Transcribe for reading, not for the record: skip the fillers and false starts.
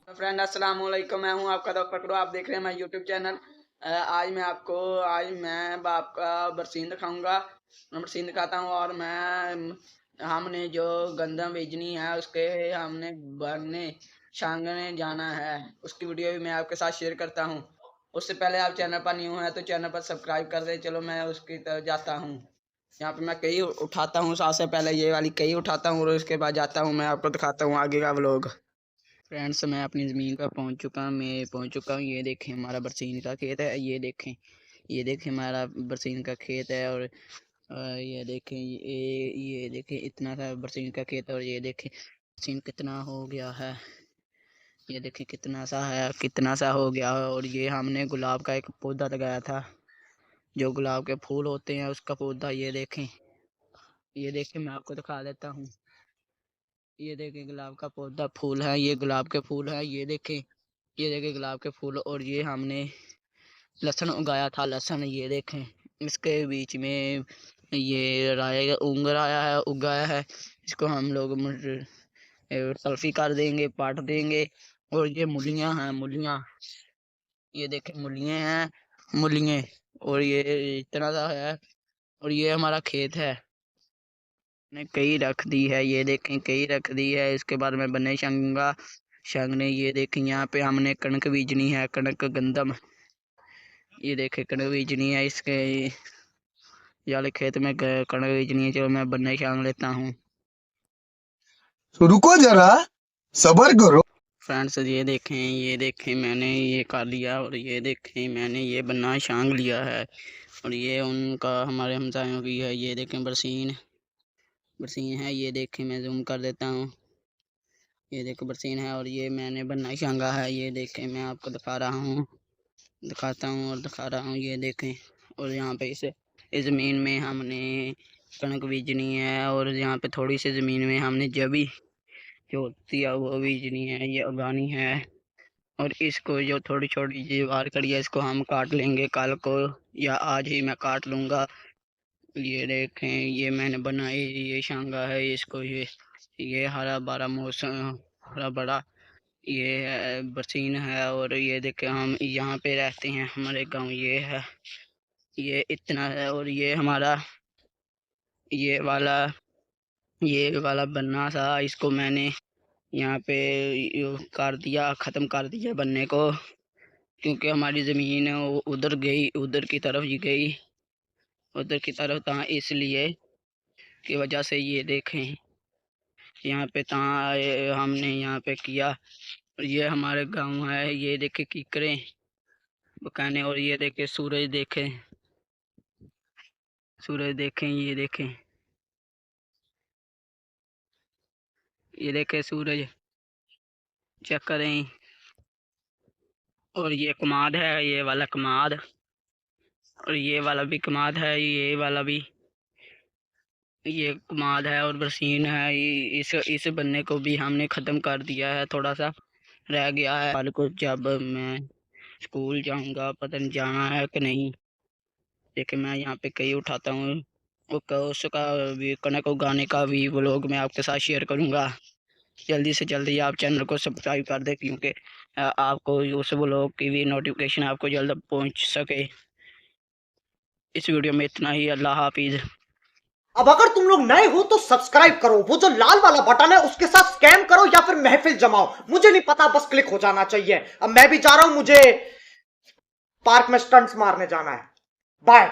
Friend अस्सलाम वालेकुम, मैं हूं आपका दोस्त पकड़ो। आप देख रहे हैं मैं यूट्यूब चैनल। आज मैं आपका बरसीन दिखाऊंगा। मैं बरसीन दिखाता हूं और हमने जो गंदम बेचनी है उसके हमने भरने छांगने जाना है, उसकी वीडियो भी मैं आपके साथ शेयर करता हूं। उससे पहले आप चैनल पर न्यू हैं तो चैनल पर सब्सक्राइब कर दें। चलो मैं उसकी तरफ जाता हूँ। यहाँ पे मैं कई उठाता हूँ, सबसे पहले ये वाली कई उठाता हूँ और उसके बाद जाता हूँ, मैं आपको दिखाता हूँ आगे का व्लॉग। फ्रेंड्स, मैं अपनी ज़मीन पर पहुंच चुका हूँ। ये देखें हमारा बरसीन का खेत है। ये देखें हमारा बरसीन का खेत है। और ये देखें इतना सा बरसीन का खेत है। और ये देखें बरसीन कितना हो गया है। ये देखें कितना सा हो गया है। और ये हमने गुलाब का एक पौधा लगाया था, जो गुलाब के फूल होते हैं उसका पौधा। ये देखें मैं आपको दिखा देता हूँ। ये देखें गुलाब का पौधा, फूल है, ये गुलाब के फूल है। ये देखें गुलाब के फूल। और ये हमने लहसुन उगाया था, लहसुन। ये देखें इसके बीच में ये राय उंगर उगाया है। इसको हम लोग तल्फी कर देंगे, पाट देंगे। और ये मूलियाँ हैं, मूलियाँ। ये देखें मूलियाँ हैं, मूलियाँ। और ये इतना सा है। और ये हमारा खेत है, ने कई रख दी है। ये देखें कई रख दी है। इसके बाद मैं बने शंगने। ये देखें यहाँ पे हमने कणक बीजनी है, कणक गंदम। ये देखें कणक बीजनी है इसके वाले खेत में कणक बीजनी है। चलो मैं बन्ने शांग लेता हूँ। तो रुको जरा, सबर करो। फ्रेंड्स, ये देखें मैंने ये कर लिया। और ये देखें मैंने ये बन्ना शांग लिया है। और ये उनका हमारे हमसायों की है। ये देखें बरसीन है। ये देखें मैं जूम कर देता हूँ। ये देखो बरसीन है और ये मैंने बन्ना शांगा है। ये देखें मैं आपको दिखाता हूँ। ये देखें। और यहाँ पे इस ज़मीन में हमने कणक बीजनी है। और यहाँ पे थोड़ी सी ज़मीन में हमने जबी जो होती है वो बीजनी है, ये उगानी है। और इसको जो थोड़ी छोटी दीवार करी है इसको हम काट लेंगे कल को, या आज ही मैं काट लूँगा। ये देखें ये मैंने बनाई, ये शांगा है इसको। ये हरा भरा मौसम, हरा भरा ये बरसीन है। और ये देखें हम यहाँ पे रहते हैं, हमारे गांव ये है, ये इतना है। और ये हमारा ये वाला बनना था, इसको मैंने यहाँ पे ख़त्म कर दिया बनने को, क्योंकि हमारी ज़मीन उधर की तरफ था, इसलिए की वजह से। ये देखें यहाँ पे हमने यहाँ पे किया। और ये हमारे गांव है। ये देखें कीकरें बकाने। और ये देखें सूरज देखें। ये देखें सूरज चेक करें। और ये कमाद है, ये वाला कमाद। और ये वाला भी कमाद है, ये कमाद है। और बरसीन है। इस बनने को भी हमने ख़त्म कर दिया है, थोड़ा सा रह गया है। कल को जब मैं स्कूल जाऊंगा, पता नहीं जाना है कि नहीं। देखिए मैं यहाँ पे कई उठाता हूँ। उसका भी कनक उगाने का भी व्लॉग मैं आपके साथ शेयर करूँगा। जल्दी से जल्दी आप चैनल को सब्सक्राइब कर दें, क्योंकि आपको उस व्लॉग की भी नोटिफिकेशन आपको जल्द पहुँच सके। इस वीडियो में इतना ही। अल्लाह हाफिज़। अब अगर तुम लोग नए हो तो सब्सक्राइब करो, वो जो लाल वाला बटन है उसके साथ स्कैम करो या फिर महफिल जमाओ, मुझे नहीं पता, बस क्लिक हो जाना चाहिए। अब मैं भी जा रहा हूं, मुझे पार्क में स्टंट्स मारने जाना है। बाय।